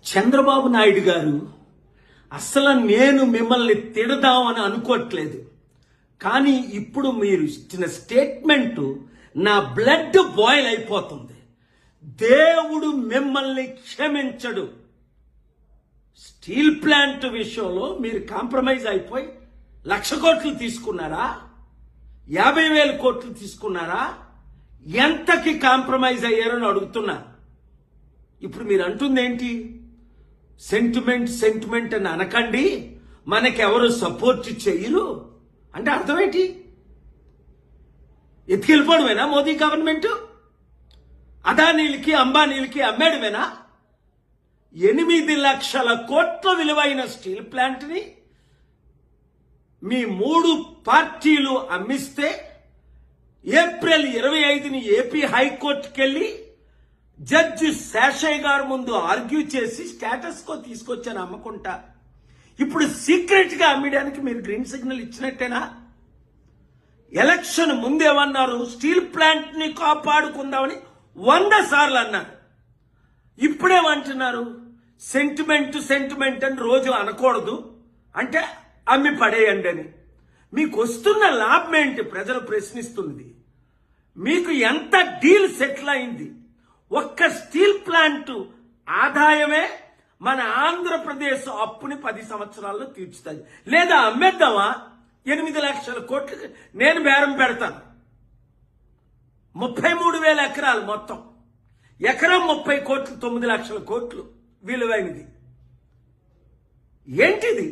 చంద్రబాబు నాయుడు గారు అసలు నేను మిమ్మల్ని తిడదామని అనుకోవట్లేదు. కానీ ఇప్పుడు మీరు ఇచ్చిన స్టేట్మెంట్ నా బ్లడ్ బాయిల్ అయిపోతుంది. దేవుడు మిమ్మల్ని క్షమించడు. స్టీల్ ప్లాంట్ విషయంలో మీరు కాంప్రమైజ్ అయిపోయి 1,00,000 కోట్లు తీసుకున్నారా, 50,000 కోట్లు తీసుకున్నారా, ఎంతకి కాంప్రమైజ్ అయ్యారని అడుగుతున్నా. ఇప్పుడు మీరు అంటుంది ఏంటి? సెంటిమెంట్ అని అనకండి, మనకెవరు సపోర్ట్ చెయ్యరు అంటే అర్థం ఏంటి? ఎత్తుకెళ్ళిపోవడమేనా మోదీ గవర్నమెంట్? అదానీలకి అంబానీలకి అమ్మేయడమేనా? 8 లక్షల కోట్ల విలువైన స్టీల్ ప్లాంట్ ని మీ 3 పార్టీలు అమ్మిస్తే ఏప్రిల్ 25ని ఏపీ హైకోర్టుకి వెళ్ళి జడ్జి శేషయ్య గారు ముందు ఆర్గ్యూ చేసి స్టేటస్ కో తీసుకొచ్చాను అమ్మకుంటా. ఇప్పుడు సీక్రెట్ గా అమ్మడానికి మీరు గ్రీన్ సిగ్నల్ ఇచ్చినట్టేనా? ఎలక్షన్ ముందేమన్నారు? స్టీల్ ప్లాంట్ ని కాపాడుకుందామని 100 సార్లు అన్నారు. ఇప్పుడేమంటున్నారు? సెంటిమెంట్ అని రోజు అనకూడదు, అంటే అమ్మి పడేయండి అని. మీకు వస్తున్న లాభం ఏంటి? ప్రజలు ప్రశ్నిస్తున్నది. మీకు ఎంత డీల్ సెటిల్ అయింది? ఒక్క స్టీల్ ప్లాంట్ ఆదాయమే మన ఆంధ్రప్రదేశ్ అప్పుని 10 సంవత్సరాల్లో తీర్చుతుంది. లేదా అమ్మేద్దామా? 8 లక్షల కోట్లు నేను బేరం పెడతాను. 33,000 ఎకరాలు మొత్తం, ఎకరం 30 కోట్లు, 9 లక్షల కోట్లు విలువైనది. ఏంటిది?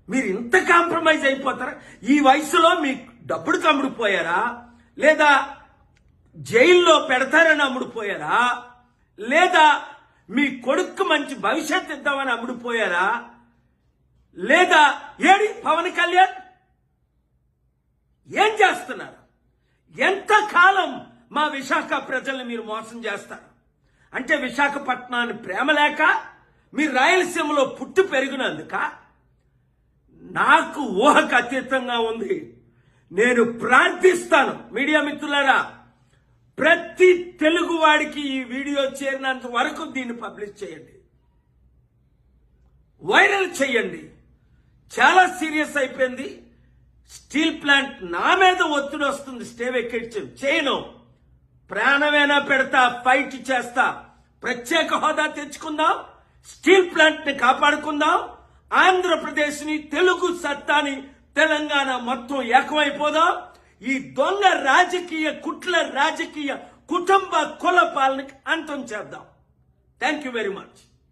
మీరు ఇంత కాంప్రమైజ్ అయిపోతారా? ఈ వయసులో మీ డబ్బుడు అమ్ముడుపోయారా? లేదా జైల్లో పెడతారని అమ్ముడుపోయారా? లేదా మీ కొడుకు మంచి భవిష్యత్తు ఇద్దామని అమ్ముడుపోయారా? లేదా ఏడి పవన్ కళ్యాణ్ ఏం చేస్తున్నారు? ఎంతకాలం మా విశాఖ ప్రజల్ని మీరు మోసం చేస్తారు? అంటే విశాఖపట్నాన్ని ప్రేమ లేక, మీరు రాయలసీమలో పుట్టి పెరిగినందుక? నాకు ఊహకు అతీతంగా ఉంది. నేను ప్రార్థిస్తాను, మీడియా మిత్రులారా, ప్రతి తెలుగు వాడికి ఈ వీడియో చేరినంత వరకు దీన్ని పబ్లిష్ చేయండి, వైరల్ చేయండి. చాలా సీరియస్ అయిపోయింది. స్టీల్ ప్లాంట్ నా మీద ఒత్తిడి వస్తుంది. స్టే వెకేట్ చేయను, ప్రాణమైనా పెడతా, ఫైట్ చేస్తా. ప్రత్యేక హోదా తెచ్చుకుందాం, స్టీల్ ప్లాంట్ ని కాపాడుకుందాం, ఆంధ్రప్రదేశ్ ని, తెలుగు సత్తాని, తెలంగాణ మొత్తం ఏకమైపోదాం. ఈ దొంగ రాజకీయ కుట్ల రాజకీయ కుటుంబ కుల పాలనకి అంతం చేద్దాం. Thank you very much.